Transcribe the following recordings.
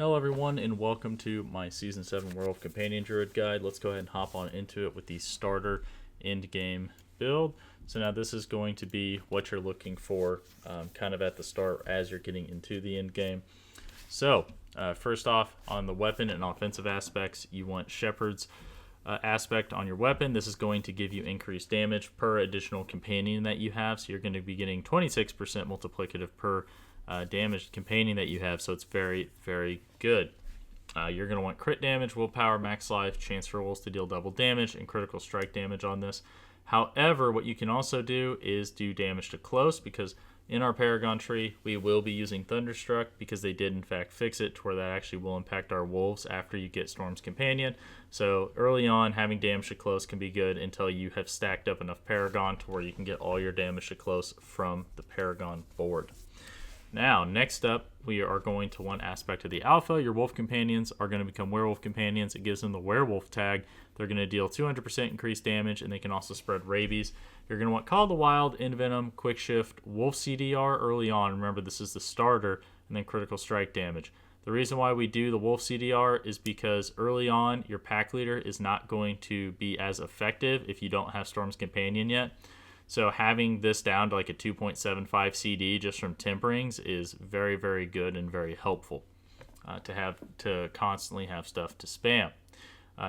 Hello everyone and welcome to my Season 7 Werewolf Companion Druid Guide. Let's go ahead and hop on into it with the starter end game build. So now this is going to be what you're looking for kind of at the start as you're getting into the end game. So first off, on the weapon and offensive aspects, you want Shepherd's aspect on your weapon. This is going to give you increased damage per additional companion that you have. So you're going to be getting 26% multiplicative per damaged companion that you have, so it's very, very good. You're going to want crit damage, willpower, max life, chance for wolves to deal double damage, and critical strike damage on this. However, what you can also do is do damage to close, because in our Paragon tree, we will be using Thunderstruck because they did in fact fix it to where that actually will impact our wolves after you get Storm's Companion. So early on, having damage to close can be good until you have stacked up enough Paragon to where you can get all your damage to close from the Paragon board. Now, next up, we are going to one aspect of the alpha. Your wolf companions are going to become werewolf companions. It gives them the werewolf tag. They're going to deal 200% increased damage, and they can also spread rabies. You're going to want Call of the Wild, Envenom, Quick Shift, Wolf CDR early on. Remember, this is the starter, and then critical strike damage. The reason why we do the Wolf CDR is because early on, your pack leader is not going to be as effective if you don't have Storm's Companion yet. So having this down to like a 2.75 CD just from temperings is very, very good and very helpful to constantly have stuff to spam.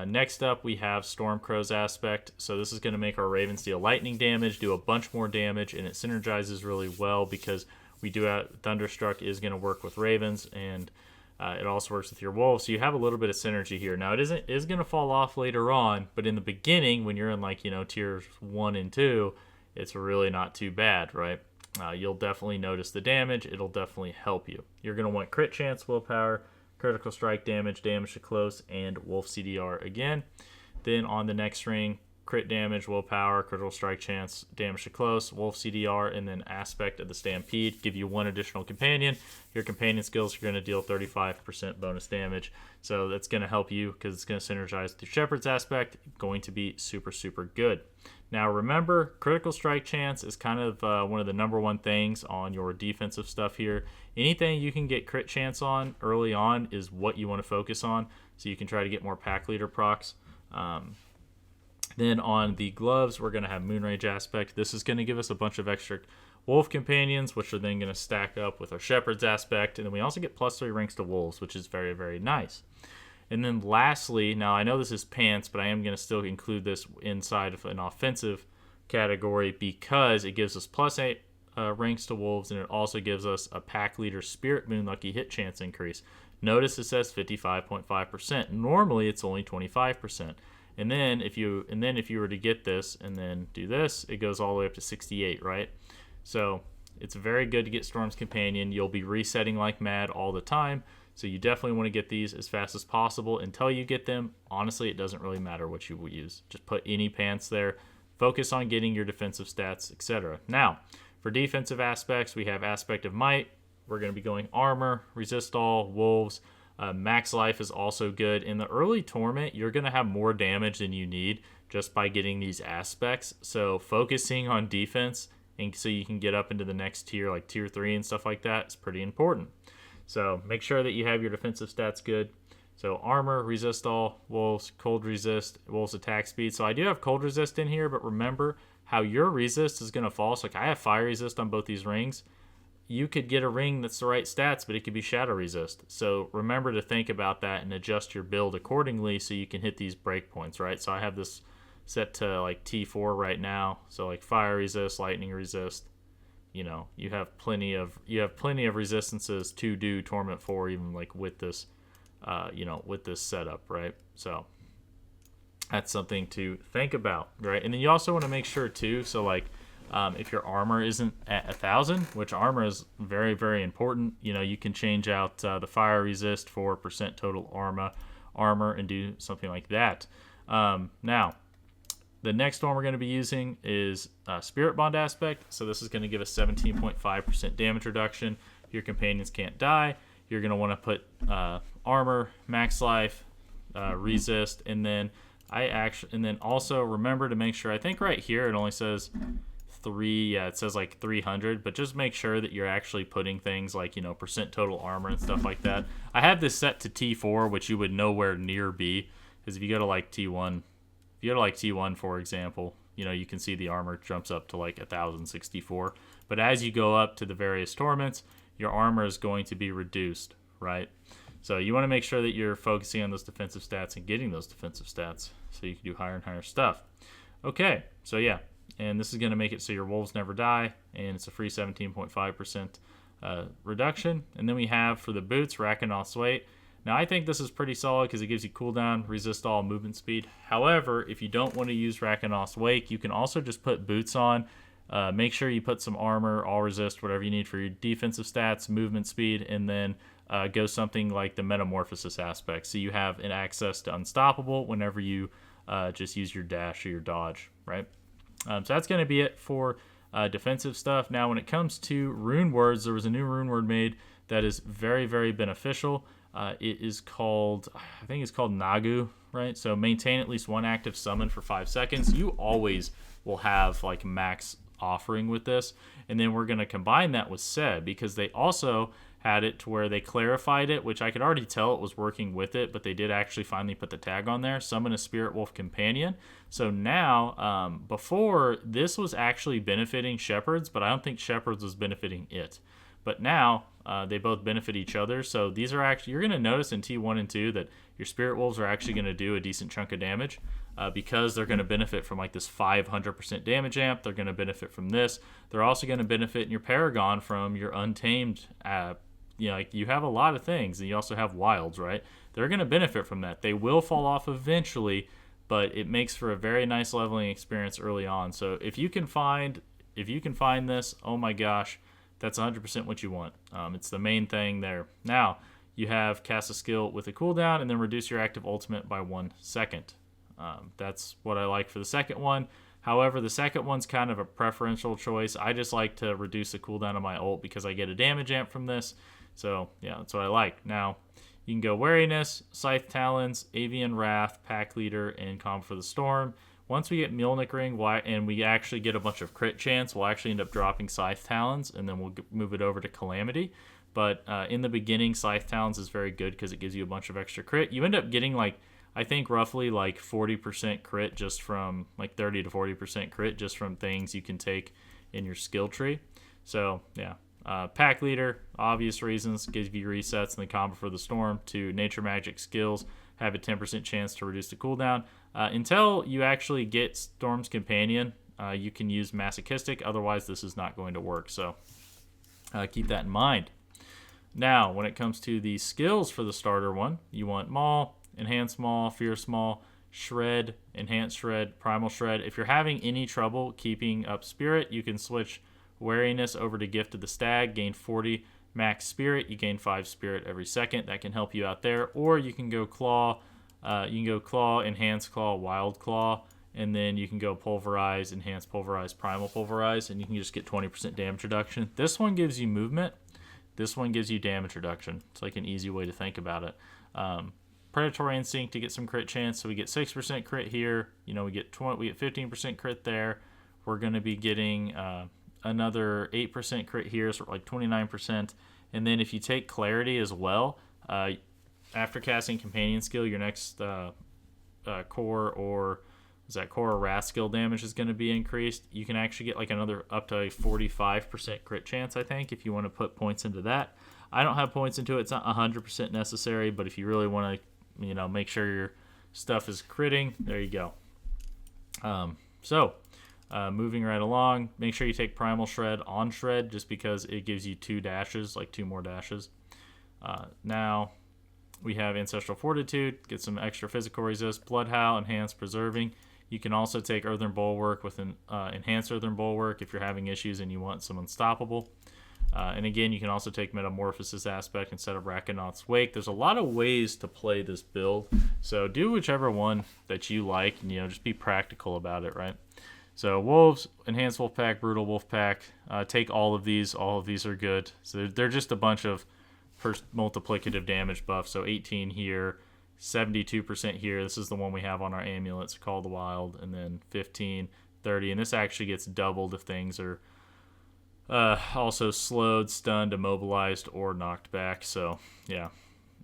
Next up, we have Stormcrow's aspect. So this is going to make our Ravens deal lightning damage, do a bunch more damage, and it synergizes really well because we do have Thunderstruck is going to work with Ravens, and it also works with your wolves. So you have a little bit of synergy here. Now it is going to fall off later on, but in the beginning, when you're in like tiers 1 and 2. It's really not too bad, right? You'll definitely notice the damage. It'll definitely help you. You're going to want crit chance, willpower, critical strike damage, damage to close, and wolf CDR again. Then on the next ring, crit damage, willpower, critical strike chance, damage to close, wolf CDR, and then aspect of the stampede. Give you one additional companion. Your companion skills are going to deal 35% bonus damage. So that's going to help you because it's going to synergize with your Shepherd's aspect. Going to be super, super good. Now remember, critical strike chance is kind of one of the number one things on your defensive stuff here. Anything you can get crit chance on early on is what you want to focus on, so you can try to get more pack leader procs. Then on the gloves, we're going to have Moonrage aspect. This is going to give us a bunch of extra wolf companions, which are then going to stack up with our Shepherd's aspect. And then we also get +3 ranks to wolves, which is very, very nice. And then lastly, now I know this is pants, but I am going to still include this inside of an offensive category because it gives us +8 ranks to wolves, and it also gives us a pack leader Spirit Moon Lucky hit chance increase. Notice it says 55.5%. Normally it's only 25%. And then if you were to get this and then do this, it goes all the way up to 68, right? So it's very good to get Storm's Companion. You'll be resetting like mad all the time. So you definitely want to get these as fast as possible. Until you get them, honestly, it doesn't really matter what you use. Just put any pants there. Focus on getting your defensive stats, etc. Now, for defensive aspects, we have Aspect of Might. We're going to be going Armor, Resist All, Wolves. Max Life is also good. In the early Torment, you're going to have more damage than you need just by getting these aspects. So focusing on defense and so you can get up into the next tier, like tier 3 and stuff like that, is pretty important. So make sure that you have your defensive stats good. So armor, resist all, wolves, cold resist, wolves attack speed. So I do have cold resist in here, but remember how your resist is going to fall. So like I have fire resist on both these rings. You could get a ring that's the right stats, but it could be shadow resist. So remember to think about that and adjust your build accordingly so you can hit these breakpoints, right? So I have this set to like T4 right now. So like fire resist, lightning resist. You have plenty of resistances to do Torment 4 even like with this with this setup, right? So that's something to think about, right? And then you also want to make sure too, so like if your armor isn't at 1,000, which armor is very, very important, you can change out the fire resist for % total armor and do something like that. Now the next one we're going to be using is Spirit Bond aspect. So this is going to give us 17.5% damage reduction. Your companions can't die. You're going to want to put armor, max life, resist, and then also remember to make sure. I think right here it only says yeah, it says like 300, but just make sure that you're actually putting things like, percent total armor and stuff like that. I have this set to T4, which you would nowhere near be, because if you go to like T1, for example, you can see the armor jumps up to like 1064. But as you go up to the various torments, your armor is going to be reduced, right? So you want to make sure that you're focusing on those defensive stats and getting those defensive stats so you can do higher and higher stuff. Okay, so yeah, and this is going to make it so your wolves never die, and it's a free 17.5% reduction. And then we have for the boots, Rakanoth's Weight. Now I think this is pretty solid because it gives you cooldown, resist all, movement speed. However, if you don't want to use Rakanoth's Wake, you can also just put boots on. Make sure you put some armor, all resist, whatever you need for your defensive stats, movement speed, and then go something like the Metamorphosis aspect. So you have an access to Unstoppable whenever you just use your dash or your dodge, right? So that's going to be it for defensive stuff. Now, when it comes to rune words, there was a new rune word made that is very, very beneficial. It is called, I think it's called Nagu, right? So maintain at least one active summon for 5 seconds. You always will have like max offering with this. And then we're going to combine that with Seb, because they also had it to where they clarified it, which I could already tell it was working with it, but they did actually finally put the tag on there. Summon a Spirit Wolf Companion. So now, before, this was actually benefiting Shepherds, but I don't think Shepherds was benefiting it. But now, they both benefit each other. So these are actually, you're going to notice in T1 and 2 that your Spirit Wolves are actually going to do a decent chunk of damage because they're going to benefit from like this 500% damage amp. They're going to benefit from this. They're also going to benefit in your Paragon from your Untamed. Like you have a lot of things, and you also have Wilds, right? They're going to benefit from that. They will fall off eventually, but it makes for a very nice leveling experience early on. So if you can find this, oh my gosh, that's 100% what you want. It's the main thing there. Now, you have cast a skill with a cooldown and then reduce your active ultimate by 1 second. That's what I like for the second one. However, the second one's kind of a preferential choice. I just like to reduce the cooldown of my ult because I get a damage amp from this. So, yeah, that's what I like. Now, you can go Wariness, Scythe Talons, Avian Wrath, Pack Leader, and Calm for the Storm. Once we get Mjolnir Ring and we actually get a bunch of crit chance, we'll actually end up dropping Scythe Talons, and then we'll move it over to Calamity. But in the beginning, Scythe Talons is very good because it gives you a bunch of extra crit. You end up getting, like, I think roughly like 40% crit just from, like 30 to 40% crit just from things you can take in your skill tree. So, yeah. Pack Leader, obvious reasons, gives you resets, and the Combo for the Storm to Nature Magic skills have a 10% chance to reduce the cooldown. Until you actually get Storm's Companion, you can use Masochistic. Otherwise, this is not going to work. So keep that in mind. Now, when it comes to the skills for the starter one, you want Maul, Enhanced Maul, Fierce Maul, Shred, Enhanced Shred, Primal Shred. If you're having any trouble keeping up Spirit, you can switch Wariness over to Gift of the Stag, gain 40 max Spirit. You gain 5 Spirit every second. That can help you out there. Or you can go Claw. Claw, Enhanced Claw, Wild Claw, and then you can go Pulverize, Enhanced Pulverize, Primal Pulverize, and you can just get 20% damage reduction. This one gives you movement. This one gives you damage reduction. It's like an easy way to think about it. Predatory Instinct to get some crit chance. So we get 6% crit here. We get 15% crit there. We're going to be getting another 8% crit here, so like 29%. And then if you take Clarity as well, after casting Companion skill, your next core or wrath skill damage is going to be increased. You can actually get like another up to a 45% crit chance, I think, if you want to put points into that. I don't have points into it. It's not 100% necessary, but if you really want to, make sure your stuff is critting, there you go. Moving right along, make sure you take Primal Shred on Shred just because it gives you 2 dashes, like 2 more dashes. Now, we have Ancestral Fortitude, get some extra physical resist, Blood Howl, Enhanced Preserving. You can also take Earthen Bulwark with an Enhanced Earthen Bulwark if you're having issues and you want some Unstoppable. And again, you can also take Metamorphosis aspect instead of Rakanoth's Wake. There's a lot of ways to play this build, so do whichever one that you like, and just be practical about it, right? So Wolves, Enhanced Wolf Pack, Brutal Wolf Pack, take all of these. All of these are good. So they're just a bunch of multiplicative damage buffs. So 18 here, 72% here. This is the one we have on our amulets, Call the Wild, and then 15, 30, and this actually gets doubled if things are also slowed, stunned, immobilized, or knocked back. So yeah,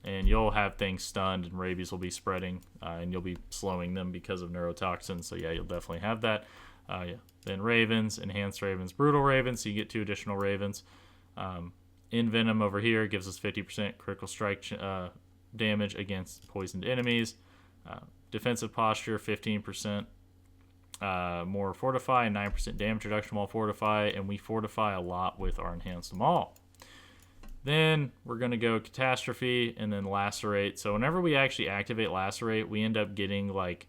and you'll have things stunned, and rabies will be spreading, and you'll be slowing them because of neurotoxins. So yeah, you'll definitely have that. Yeah. Then ravens, enhanced ravens, brutal ravens. So you get 2 additional ravens. Envenom over here gives us 50% critical strike damage against poisoned enemies. Defensive posture, 15% more fortify, and 9% damage reduction while fortify, and we fortify a lot with our enhanced maul. Then we're going to go catastrophe and then lacerate. So whenever we actually activate lacerate, we end up getting like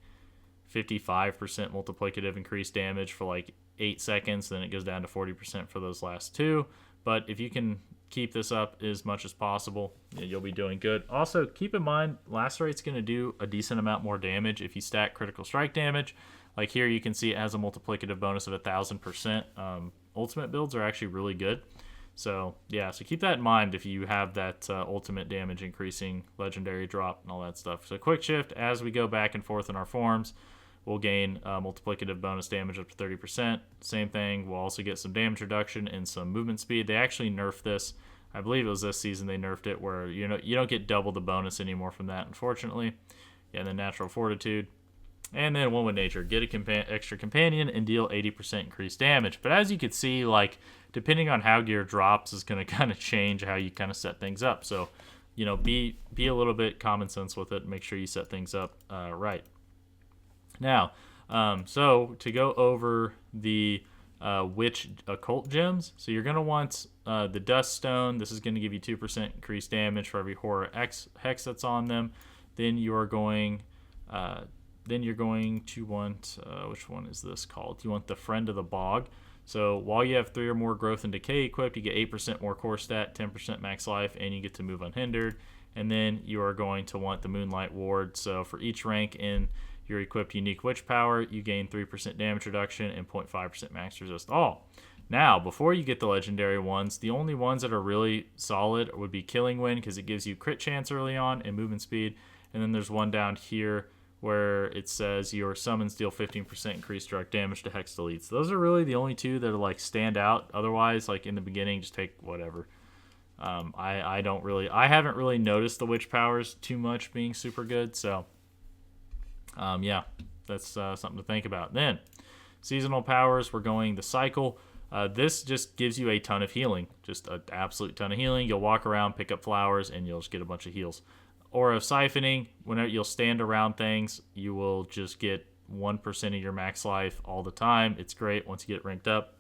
55% multiplicative increased damage for like 8 seconds. Then it goes down to 40% for those last 2. But if you can keep this up as much as possible, you'll be doing good. Also, keep in mind, lacerate's going to do a decent amount more damage if you stack critical strike damage. Like here, you can see it has a multiplicative bonus of 1,000%. Ultimate builds are actually really good. So yeah, so keep that in mind if you have that ultimate damage increasing legendary drop and all that stuff. So quick shift, as we go back and forth in our forms, we'll gain multiplicative bonus damage up to 30%. Same thing, we'll also get some damage reduction and some movement speed. They actually nerfed this. I believe it was this season they nerfed it, where you don't get double the bonus anymore from that, unfortunately. Yeah, and then natural fortitude. And then one with nature, get a extra companion and deal 80% increased damage. But as you can see, like depending on how gear drops is going to kind of change how you kind of set things up. So, be a little bit common sense with it. Make sure you set things up right. Now, so to go over the witch occult gems, so you're going to want the dust stone. This is going to give you 2% increased damage for every horror hex that's on them. Then you're going to want, which one is this called? You want the Friend of the Bog. So while you have 3 or more growth and decay equipped, you get 8% more core stat, 10% max life, and you get to move unhindered. And then you are going to want the Moonlight Ward. So for each rank in your equipped unique witch power, you gain 3% damage reduction and 0.5% max resist all. Now, before you get the legendary ones, the only ones that are really solid would be Killing Wind, because it gives you crit chance early on and movement speed. And then there's one down here where it says your summons deal 15% increased direct damage to hex deletes. Those are really the only 2 that are like stand out. Otherwise, like in the beginning, just take whatever. I haven't really noticed the witch powers too much being super good. So yeah, that's something to think about. Then seasonal powers, we're going the cycle. This just gives you a ton of healing, just an absolute ton of healing. You'll walk around, pick up flowers, and you'll just get a bunch of heals. Aura of Siphoning, whenever you'll stand around things, you will just get 1% of your max life all the time. It's great once you get ranked up.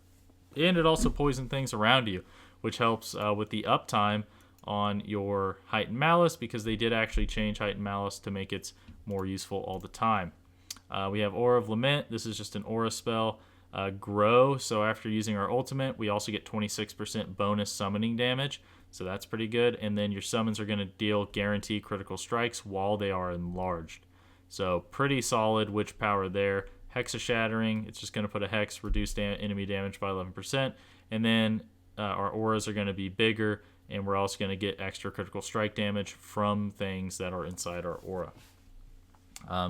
And it also poisons things around you, which helps with the uptime on your Heightened Malice, because they did actually change Heightened Malice to make it more useful all the time. We have Aura of Lament. This is just an aura spell. Grow, so after using our ultimate, we also get 26% bonus summoning damage. So that's pretty good. And then your summons are going to deal guaranteed critical strikes while they are enlarged. So pretty solid witch power there. Hexa Shattering, it's just going to put a hex, reduce enemy damage by 11%. And then our auras are going to be bigger, and we're also going to get extra critical strike damage from things that are inside our aura.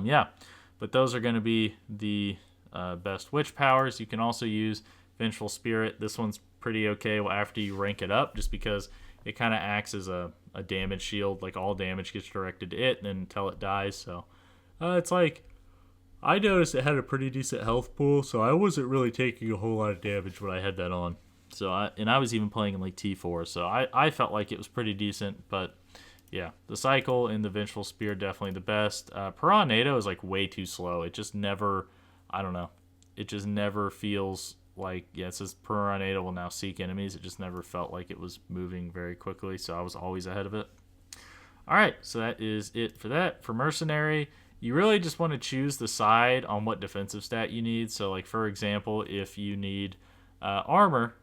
Yeah, but those are going to be the best witch powers. You can also use Vengeful Spirit. This one's pretty okay after you rank it up, just because it kind of acts as a damage shield. Like all damage gets directed to it until it dies. So it's like, I noticed it had a pretty decent health pool, so I wasn't really taking a whole lot of damage when I had that on. So I was even playing in like T4, so I felt like it was pretty decent. But yeah, the cycle and the Vengeful Spear definitely the best. Piranha is like way too slow. It just never, I don't know, it just never feels like, yeah, it says Piranha will now seek enemies. It just never felt like it was moving very quickly, so I was always ahead of it. All right, so that is it for that. For Mercenary, you really just want to choose the side on what defensive stat you need. So like, for example, if you need armor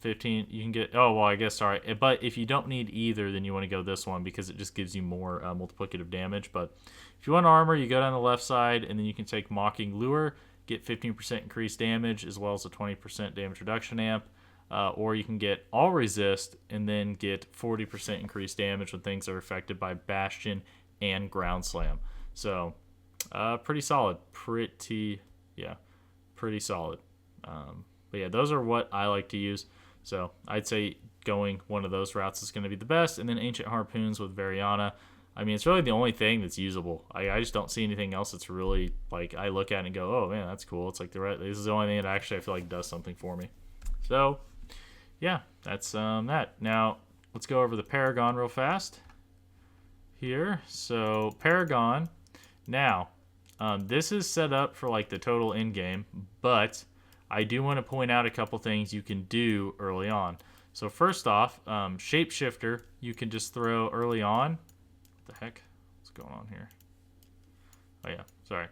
15, you can get, but if you don't need either, then you want to go this one, because it just gives you more multiplicative damage. But if you want armor, you go down the left side, and then you can take Mocking Lure, get 15% increased damage, as well as a 20% damage reduction amp. Or you can get All Resist, and then get 40% increased damage when things are affected by Bastion and Ground Slam. So, pretty solid. pretty solid. But yeah, those are what I like to use. So I'd say going one of those routes is going to be the best. And then Ancient Harpoons with Variana. I mean, it's really the only thing that's usable. I just don't see anything else that's really, like, I look at it and go, oh, man, that's cool. It's like, this is the only thing that actually I feel like does something for me. So, yeah, that's that. Now, let's go over the Paragon real fast here. So, Paragon. Now, this is set up for, like, the total in-game, but I do want to point out a couple things you can do early on. So, first off, Shapeshifter, you can just throw early on. The heck, what's going on here? Oh yeah, sorry.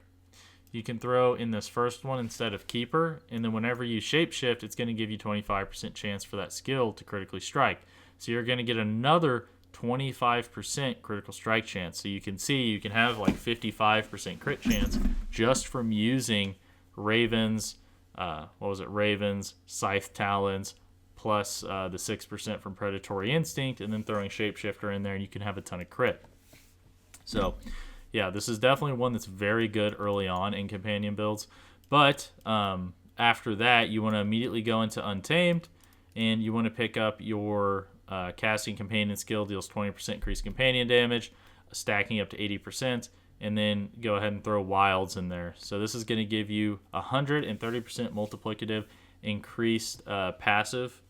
You can throw in this first one instead of Keeper, and then whenever you shapeshift, it's going to give you 25% chance for that skill to critically strike. So you're going to get another 25% critical strike chance. So you can see you can have like 55% crit chance just from using Ravens, Ravens, Scythe Talons, plus the 6% from Predatory Instinct, and then throwing Shapeshifter in there, and you can have a ton of crit. So, yeah, this is definitely one that's very good early on in companion builds. But after that, you want to immediately go into Untamed, and you want to pick up your Casting Companion skill, deals 20% increased companion damage, stacking up to 80%, and then go ahead and throw Wilds in there. So this is going to give you 130% multiplicative increased passive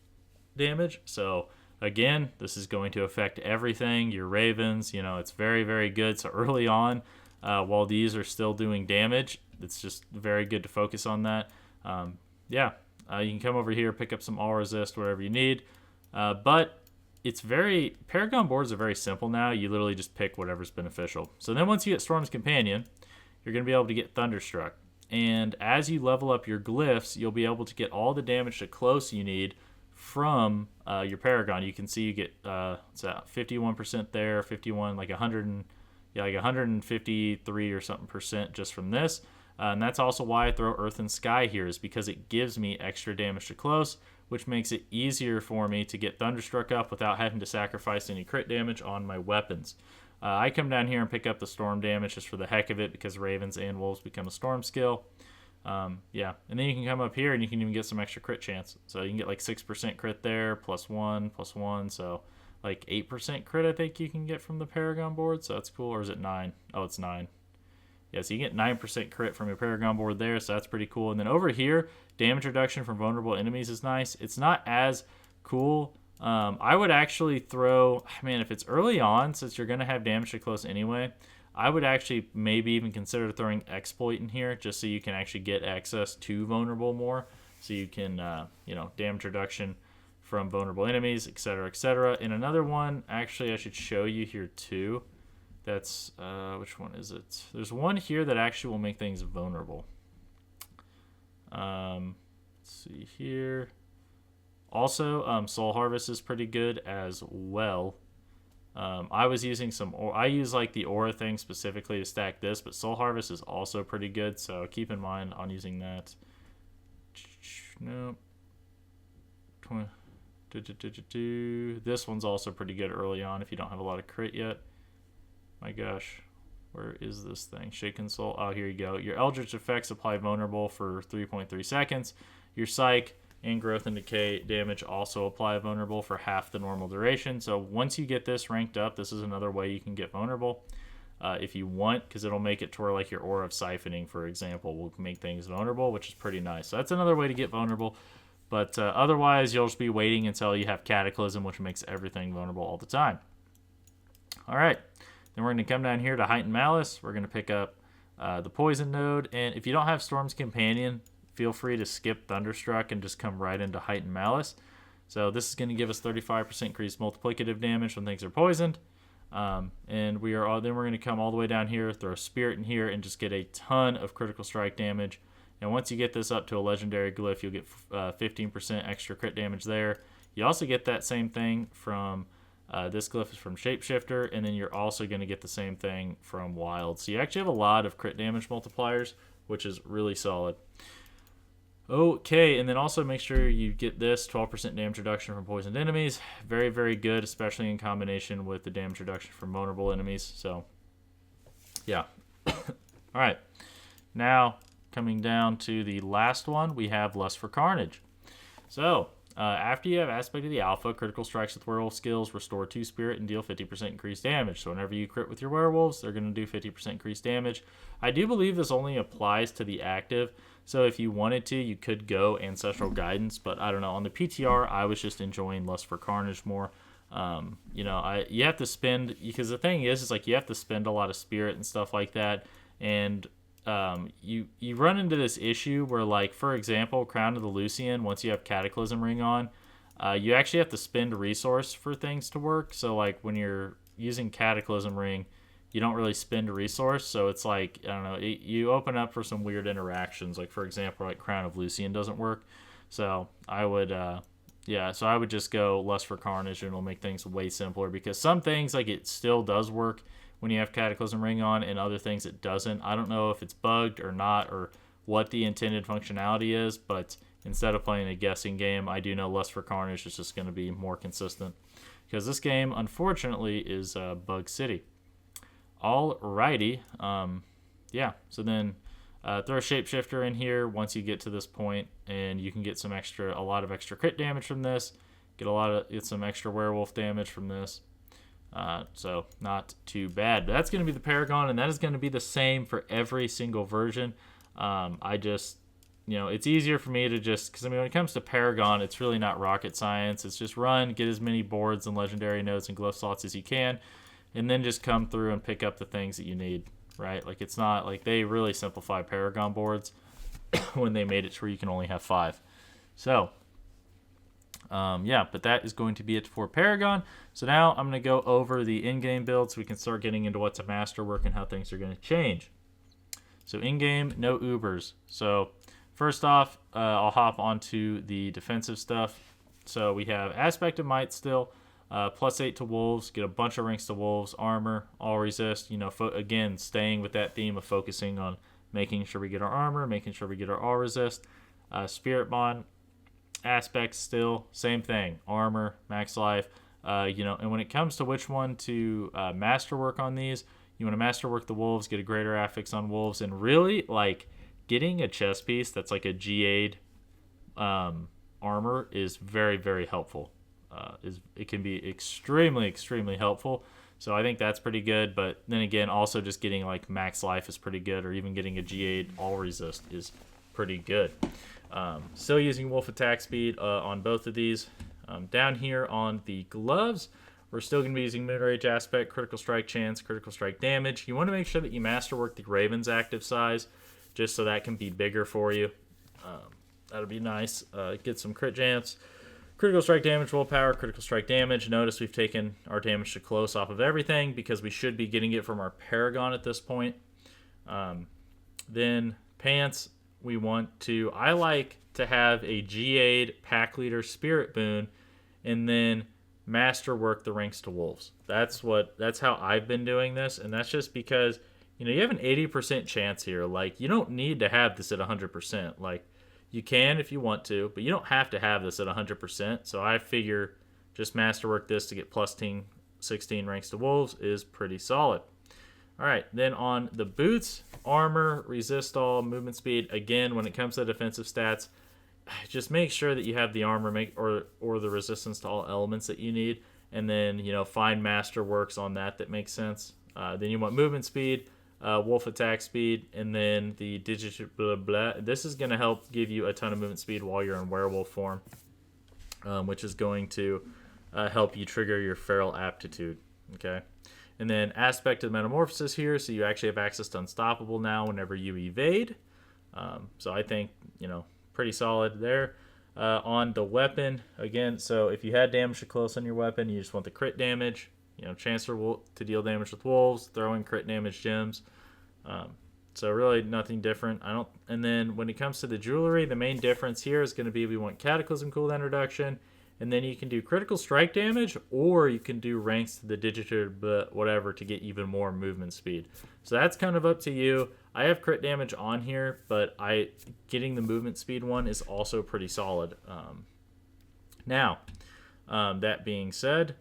damage. So again, this is going to affect everything. Your Ravens, it's very, very good. So early on, while these are still doing damage, it's just very good to focus on that. You can come over here, pick up some all resist, whatever you need. But Paragon boards are very simple now. You literally just pick whatever's beneficial. So then once you get Storm's Companion, you're going to be able to get Thunderstruck. And as you level up your glyphs, you'll be able to get all the damage to close you need from your Paragon. You can see you get 51% there, 51, like 153 or something percent just from this. And that's also why I throw Earth and Sky here, is because it gives me extra damage to close, which makes it easier for me to get Thunderstruck up without having to sacrifice any crit damage on my weapons. I come down here and pick up the Storm damage just for the heck of it, because Ravens and Wolves become a Storm skill. And then you can come up here and you can even get some extra crit chance. So you can get like 6% crit there, +1, so like 8% crit I think you can get from the Paragon board, so that's cool. Or is it 9? Oh, it's 9. Yeah, so you get 9% crit from your Paragon board there, so that's pretty cool. And then over here, damage reduction from vulnerable enemies is nice. It's not as cool. I would actually throw, if it's early on, since you're going to have damage to close anyway, I would actually maybe even consider throwing Exploit in here, just so you can actually get access to vulnerable more. So you can, damage reduction from vulnerable enemies, etc., etc. And another one, actually, I should show you here too. That's, which one is it? There's one here that actually will make things vulnerable. Let's see here. Also, Soul Harvest is pretty good as well. I was using I use like the Aura thing specifically to stack this, but Soul Harvest is also pretty good, so keep in mind on using that. Nope. This one's also pretty good early on if you don't have a lot of crit yet. My gosh, where is this thing? Shaken Soul. Oh, here you go. Your Eldritch effects apply vulnerable for 3.3 seconds. Your Psych and Growth and Decay damage also apply vulnerable for half the normal duration. So once you get this ranked up, this is another way you can get vulnerable if you want, because it'll make it to where like your Aura of Siphoning, for example, will make things vulnerable, which is pretty nice. So that's another way to get vulnerable. But otherwise, you'll just be waiting until you have Cataclysm, which makes everything vulnerable all the time. All right. Then we're going to come down here to Heightened Malice. We're going to pick up the Poison node. And if you don't have Storm's Companion, feel free to skip Thunderstruck and just come right into Heightened Malice. So this is going to give us 35% increased multiplicative damage when things are poisoned. And then we're going to come all the way down here, throw a Spirit in here, and just get a ton of critical strike damage. And once you get this up to a legendary glyph, you'll get 15% extra crit damage there. You also get that same thing from this glyph is from Shapeshifter, and then you're also going to get the same thing from Wild. So you actually have a lot of crit damage multipliers, which is really solid. Okay, and then also make sure you get this 12% damage reduction from poisoned enemies. Very, very good, especially in combination with the damage reduction from vulnerable enemies. So, yeah. All right. Now, coming down to the last one, we have Lust for Carnage. So, after you have Aspect of the Alpha, critical strikes with werewolf skills restore 2 spirit and deal 50% increased damage. So whenever you crit with your werewolves, they're going to do 50% increased damage. I do believe this only applies to the active. So if you wanted to, you could go Ancestral Guidance. But I don't know. On the PTR, I was just enjoying Lust for Carnage more. You have to spend, because the thing is like you have to spend a lot of spirit and stuff like that. And you run into this issue where, like, for example, Crown of the Lucian, once you have Cataclysm Ring on, you actually have to spend a resource for things to work. So, like, when you're using Cataclysm Ring, you don't really spend a resource. So it's like, I don't know, you open up for some weird interactions. Like, for example, like Crown of Lucian doesn't work. So I would, so I would just go Lust for Carnage, and it'll make things way simpler, because some things, like, it still does work when you have Cataclysm Ring on, and other things it doesn't. I don't know if it's bugged or not, or what the intended functionality is, but instead of playing a guessing game, I do know Lust for Carnage is just going to be more consistent, because this game, unfortunately, is Bug City. Alrighty, so then throw a Shapeshifter in here once you get to this point, and you can get a lot of extra crit damage from this, get some extra werewolf damage from this. So not too bad. But that's going to be the Paragon, and that is going to be the same for every single version. I just, it's easier for me to just, because when it comes to Paragon, it's really not rocket science. It's just run, get as many boards and legendary nodes and glyph slots as you can, and then just come through and pick up the things that you need, right? Like, it's not like they really simplify Paragon boards when they made it to where you can only have 5. So, but that is going to be it for Paragon. So now I'm going to go over the in-game build so we can start getting into what's a masterwork and how things are going to change. So in-game, no Ubers. So first off, I'll hop onto the defensive stuff. So we have Aspect of Might still, +8 to Wolves, get a bunch of ranks to Wolves, armor, all resist. Again, staying with that theme of focusing on making sure we get our armor, making sure we get our all resist. Spirit Bond, Aspects still, same thing, armor, max life. And when it comes to which one to masterwork on these, you want to masterwork the Wolves, get a greater affix on Wolves, and really, like, getting a chest piece that's like a GA'd armor is very, very helpful. It can be extremely, extremely helpful. So I think that's pretty good. But then again, also just getting like max life is pretty good, or even getting a GA'd all resist is pretty good. Still using Wolf attack speed on both of these. Down here on the gloves, we're still going to be using Moonrage Aspect, Critical Strike Chance, Critical Strike Damage. You want to make sure that you masterwork the Raven's active size, just so that can be bigger for you. That'll be nice. Get some crit jams. Critical Strike Damage, Willpower, Critical Strike Damage. Notice we've taken our damage to close off of everything, because we should be getting it from our Paragon at this point. Then Pants, I like to have a GA'd Pack Leader Spirit Boon, and then masterwork the ranks to Wolves. That's how I've been doing this, and that's just because you have an 80% chance here. Like, you don't need to have this at 100%. Like, you can if you want to, but you don't have to have this at 100%. So I figure just masterwork this to get plus 16 ranks to Wolves is pretty solid. All right, then on the boots, armor, resist all, movement speed. Again, when it comes to defensive stats, just make sure that you have the armor or the resistance to all elements that you need, and then find masterworks on that makes sense. Then you want movement speed, wolf attack speed, and then the digital blah blah. This is going to help give you a ton of movement speed while you're in werewolf form, which is going to help you trigger your feral aptitude. Okay. And then Aspect of Metamorphosis here, so you actually have access to Unstoppable now whenever you evade. So I think, pretty solid there. On the weapon, again, so if you had damage to close on your weapon, you just want the crit damage. Chance to deal damage with Wolves, throw in crit damage gems. So really nothing different. And then when it comes to the jewelry, the main difference here is going to be we want Cataclysm cooldown reduction. And then you can do critical strike damage, or you can do ranks to the digital whatever to get even more movement speed. So that's kind of up to you. I have crit damage on here, but getting the movement speed one is also pretty solid. Now, that being said,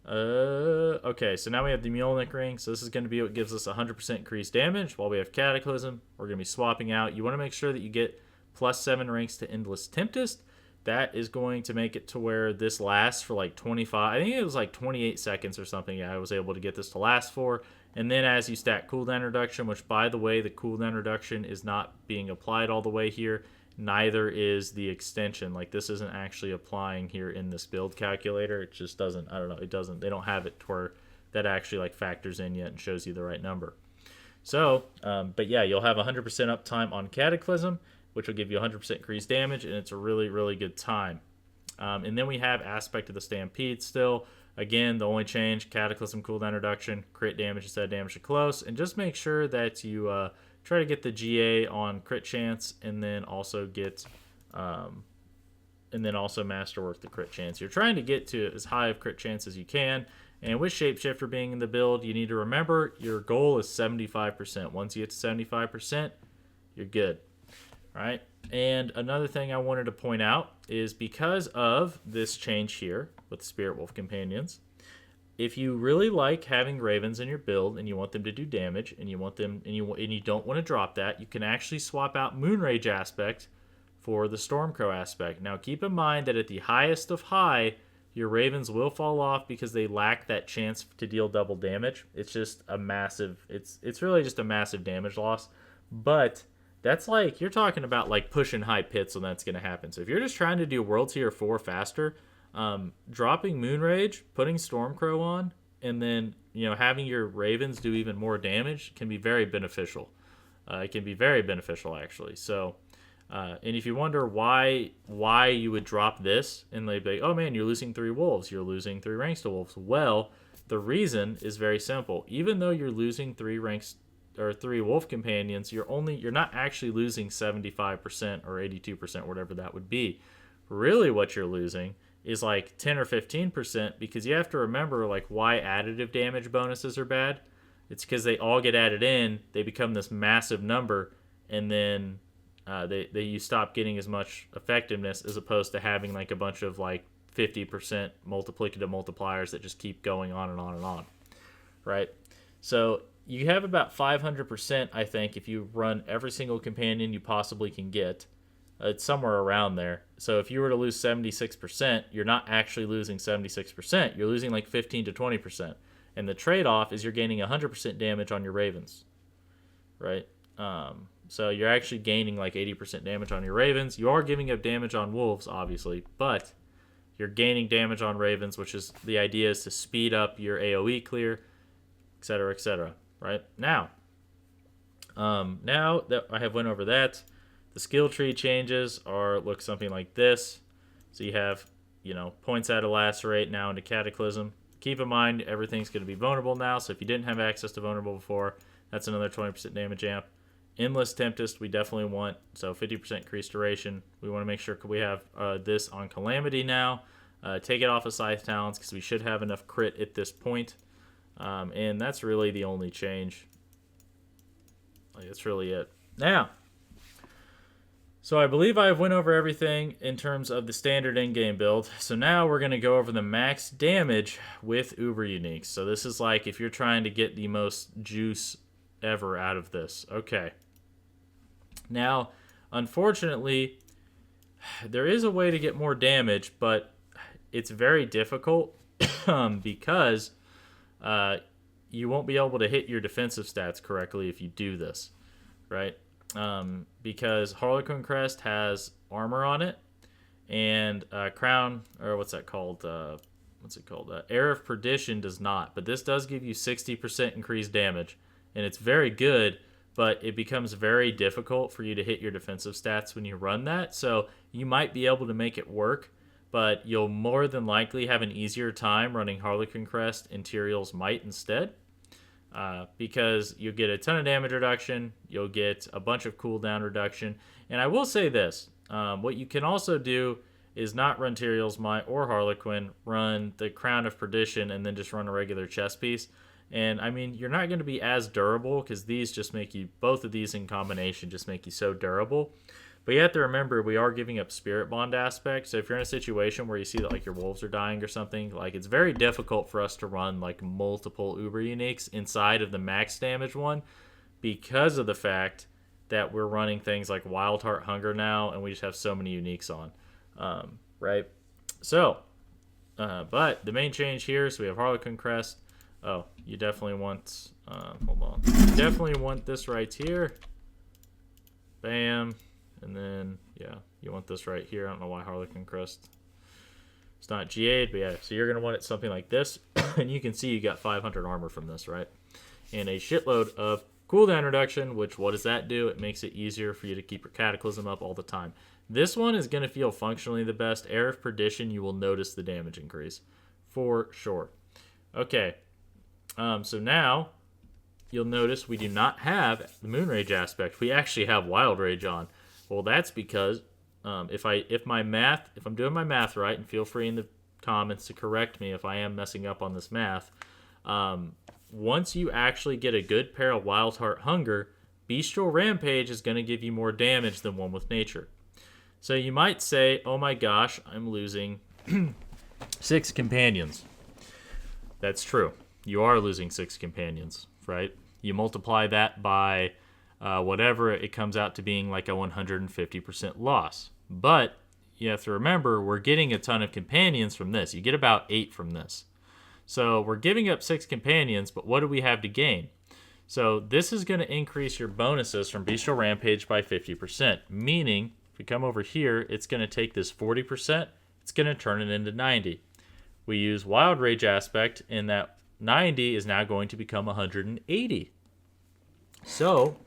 Okay, so now we have the Mjolnir ring. So this is going to be what gives us 100% increased damage. While we have Cataclysm, we're going to be swapping out. You want to make sure that you get +7 ranks to Endless Tempest. That is going to make it to where this lasts for like 25. I think it was like 28 seconds or something. Yeah, I was able to get this to last for. And then as you stack cooldown reduction, which by the way, the cooldown reduction is not being applied all the way here. Neither is the extension. Like this isn't actually applying here in this build calculator. It just doesn't, I don't know, it doesn't, they don't have it to where that actually like factors in yet and shows you the right number. So, but yeah, you'll have 100% uptime on Cataclysm, which will give you 100% increased damage, and it's a really, really good time. And then we have Aspect of the Stampede still. Again, the only change, Cataclysm cooldown reduction, crit damage instead of damage to close, and just make sure that you try to get the GA on crit chance, and then also get, masterwork the crit chance. You're trying to get to as high of crit chance as you can, and with Shapeshifter being in the build, you need to remember your goal is 75%. Once you get to 75%, you're good. Right? And another thing I wanted to point out is because of this change here with the Spirit Wolf Companions, if you really like having Ravens in your build and you want them to do damage and you want them and you don't want to drop that, you can actually swap out Moonrage aspect for the Stormcrow aspect. Now keep in mind that at the highest of high, your Ravens will fall off because they lack that chance to deal double damage. It's just a massive, it's really just a massive damage loss. But that's like, you're talking about like pushing high pits when that's going to happen. So if you're just trying to do World Tier 4 faster, dropping Moonrage, putting Stormcrow on, and then, having your Ravens do even more damage can be very beneficial. It can be very beneficial, actually. So, and if you wonder why you would drop this, and they'd be like, oh man, you're losing 3 wolves. You're losing 3 ranks to wolves. Well, the reason is very simple. Even though you're losing 3 ranks or 3 wolf companions, you're not actually losing 75% or 82%, whatever that would be. Really what you're losing is like 10 or 15%, because you have to remember like why additive damage bonuses are bad. It's because they all get added in, they become this massive number, and then you stop getting as much effectiveness as opposed to having like a bunch of like 50% multiplicative multipliers that just keep going on and on and on, right? So you have about 500%, I think, if you run every single companion you possibly can get. It's somewhere around there. So if you were to lose 76%, you're not actually losing 76%. You're losing like 15 to 20%. And the trade-off is you're gaining 100% damage on your Ravens, right? So you're actually gaining like 80% damage on your Ravens. You are giving up damage on wolves, obviously, but you're gaining damage on Ravens, which is the idea is to speed up your AoE clear, etc., etc. Right now that I have went over that, the skill tree changes look something like this. So you have, points out of lacerate now into cataclysm. Keep in mind everything's going to be vulnerable now. So if you didn't have access to vulnerable before, that's another 20% damage amp. Endless Tempest we definitely want, so 50% increased duration. We want to make sure we have this on Calamity now. Take it off of Scythe Talons because we should have enough crit at this point. And that's really the only change. Like, that's really it. Now, so I believe I have went over everything in terms of the standard in-game build. So now we're going to go over the max damage with Uber Uniques. So this is like if you're trying to get the most juice ever out of this. Okay. Now, unfortunately, there is a way to get more damage, but it's very difficult because you won't be able to hit your defensive stats correctly if you do this, right? Because Harlequin Crest has armor on it, and Crown, or what's that called? Air of Perdition does not, but this does give you 60% increased damage, and it's very good, but it becomes very difficult for you to hit your defensive stats when you run that, so you might be able to make it work, but you'll more than likely have an easier time running Harlequin Crest and Tyrael's Might instead. Because you'll get a ton of damage reduction, you'll get a bunch of cooldown reduction, and I will say this, what you can also do is not run Tyrael's Might or Harlequin, run the Crown of Perdition, and then just run a regular chest piece. And I mean, you're not going to be as durable because these just make you, both of these in combination just make you so durable. But you have to remember, we are giving up Spirit Bond aspect. So if you're in a situation where you see that like your wolves are dying or something, like it's very difficult for us to run like multiple Uber uniques inside of the max damage one, because of the fact that we're running things like Wild Heart Hunger now, and we just have so many uniques on, right? So, but the main change here, so we have Harlequin Crest. Oh, you definitely want, hold on. You definitely want this right here. Bam. And then, yeah, you want this right here. I don't know why Harlequin Crest. It's not GA'd, but yeah. So you're going to want it something like this. And you can see you got 500 armor from this, right? And a shitload of cooldown reduction, which what does that do? It makes it easier for you to keep your Cataclysm up all the time. This one is going to feel functionally the best. Air of Perdition, you will notice the damage increase. For sure. Okay. So now, you'll notice we do not have the Moonrage aspect. We actually have Wild Rage on. Well, that's because if I'm doing my math right, and feel free in the comments to correct me if I am messing up on this math, once you actually get a good pair of Wild Heart Hunger, Bestial Rampage is going to give you more damage than one with Nature. So you might say, oh my gosh, I'm losing 6 companions. That's true. You are losing 6 companions, right? You multiply that by whatever, it comes out to being like a 150% loss. But you have to remember, we're getting a ton of companions from this. You get about 8 from this. So we're giving up 6 companions, but what do we have to gain? So this is going to increase your bonuses from Bestial Rampage by 50%. Meaning, if we come over here, it's going to take this 40%, it's going to turn it into 90. We use Wild Rage aspect, and that 90 is now going to become 180. So,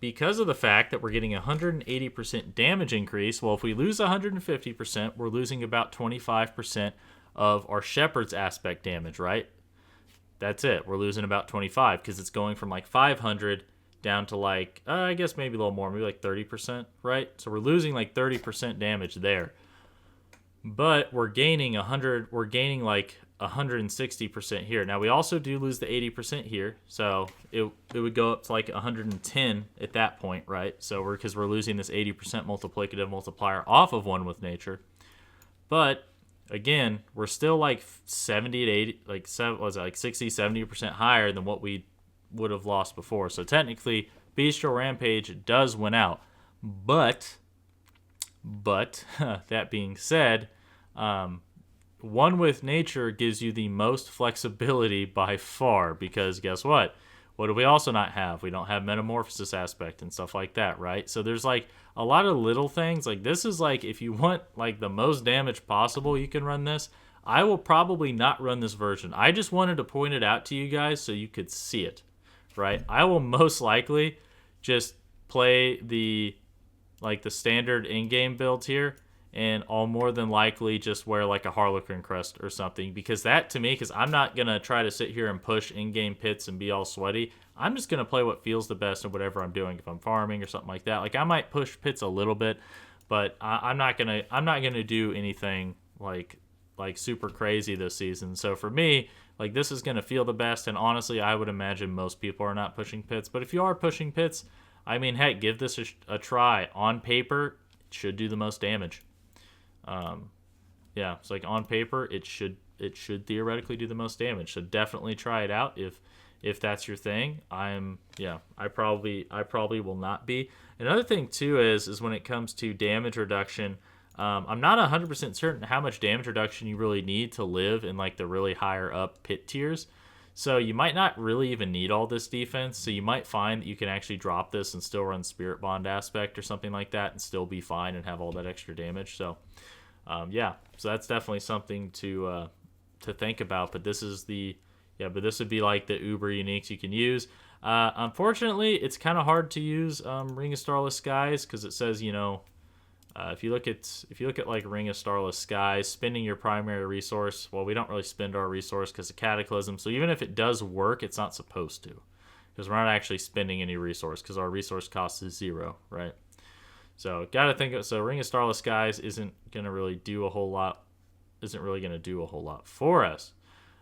because of the fact that we're getting 180% damage increase, well, if we lose 150%, we're losing about 25% of our Shepherd's aspect damage, right? That's it. We're losing about 25 because it's going from like 500 down to like, I guess maybe a little more, maybe like 30%, right? So we're losing like 30% damage there. But we're gaining like 160% here. Now we also do lose the 80% here, so it would go up to like 110 at that point, right? So because we're losing this 80% multiplicative multiplier off of one with Nature. But again, we're still like 70 to 80, like 60, 70% higher than what we would have lost before. So technically, Bestial Rampage does win out. But that being said, one with Nature gives you the most flexibility by far, because guess what? What do we also not have? We don't have Metamorphosis aspect and stuff like that, right? So there's like a lot of little things. Like this is like, if you want like the most damage possible, you can run this. I will probably not run this version. I just wanted to point it out to you guys so you could see it, right? I will most likely just play the standard in-game builds here, and I'll more than likely just wear like a Harlequin Crest or something, because that to me, because I'm not going to try to sit here and push in-game pits and be all sweaty. I'm just going to play what feels the best in whatever I'm doing. If I'm farming or something like that, like I might push pits a little bit, but I'm not going to do anything like super crazy this season. So for me, like this is going to feel the best, and honestly, I would imagine most people are not pushing pits, but if you are pushing pits, I mean, heck, give this a try. On paper, it should do the most damage. Yeah, it's like on paper, it should theoretically do the most damage. So definitely try it out if that's your thing. I probably will not be. Another thing too is when it comes to damage reduction, I'm not 100% certain how much damage reduction you really need to live in like the really higher up pit tiers. So you might not really even need all this defense. So you might find that you can actually drop this and still run Spirit Bond aspect or something like that and still be fine and have all that extra damage. So yeah, so that's definitely something to think about. But this would be like the Uber uniques you can use. Unfortunately, it's kind of hard to use Ring of Starless Skies, because it says, if you look at like Ring of Starless Skies, spending your primary resource, well, we don't really spend our resource because of Cataclysm. So even if it does work, it's not supposed to, because we're not actually spending any resource, because our resource cost is 0, right? So gotta think of, so Ring of Starless Skies isn't gonna really do a whole lot for us.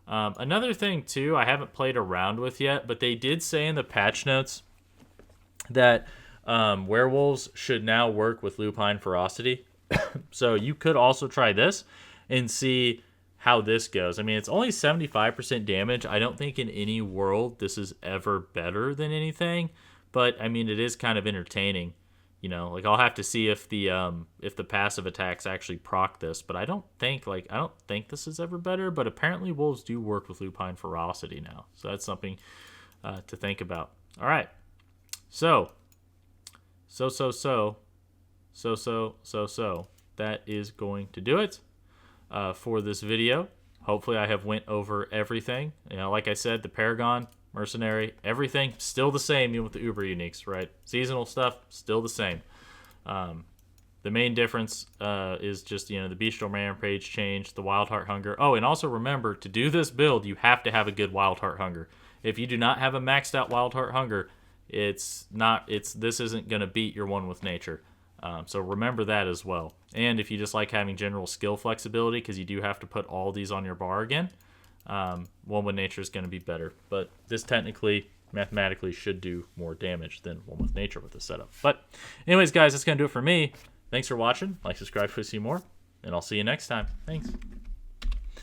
Another thing too, I haven't played around with yet, but they did say in the patch notes that Werewolves should now work with Lupine Ferocity. So you could also try this and see how this goes. I mean, it's only 75% damage. I don't think in any world this is ever better than anything, but I mean, it is kind of entertaining. You know, like I'll have to see if the passive attacks actually proc this, but I don't think this is ever better. But apparently, wolves do work with Lupine Ferocity now, so that's something to think about. All right, so that is going to do it for this video. Hopefully I have went over everything. You know, like I said, the Paragon, Mercenary, everything still the same, even with the Uber uniques, right? Seasonal stuff still the same. The main difference is just, you know, the Bestial Rampage change, the Wild Heart Hunger. Oh, and also remember, to do this build, you have to have a good Wild Heart Hunger. If you do not have a maxed out Wild Heart Hunger, this isn't going to beat your one with nature. So remember that as well. And if you just like having general skill flexibility, because you do have to put all these on your bar again, one with nature is going to be better. But this technically, mathematically, should do more damage than one with nature with this setup. But anyways, guys, that's going to do it for me. Thanks for watching. Like, subscribe if you see more, and I'll see you next time. Thanks.